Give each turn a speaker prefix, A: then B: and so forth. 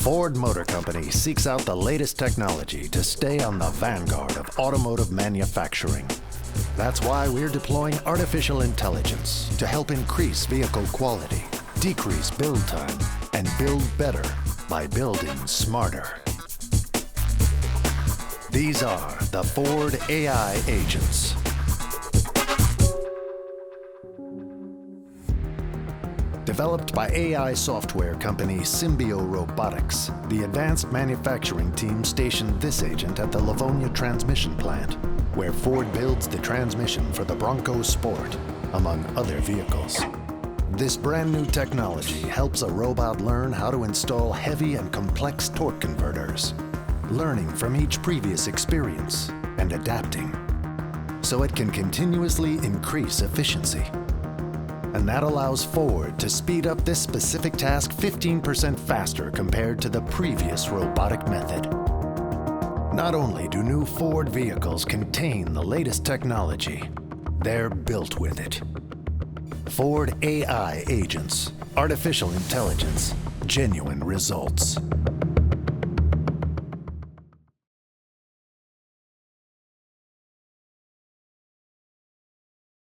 A: Ford Motor Company seeks out the latest technology to stay on the vanguard of automotive manufacturing. That's why we're deploying artificial intelligence to help increase vehicle quality, decrease build time, and build better by building smarter. These are the Ford AI agents. Developed by AI software company Symbio Robotics, the advanced manufacturing team stationed this agent at the Livonia transmission plant, where Ford builds the transmission for the Bronco Sport, among other vehicles. This brand new technology helps a robot learn how to install heavy and complex torque converters, learning from each previous experience and adapting, so it can continuously increase efficiency. And that allows Ford to speed up this specific task 15% faster compared to the previous robotic method. Not only do new Ford vehicles contain the latest technology, they're built with it. Ford AI agents, artificial intelligence, genuine results.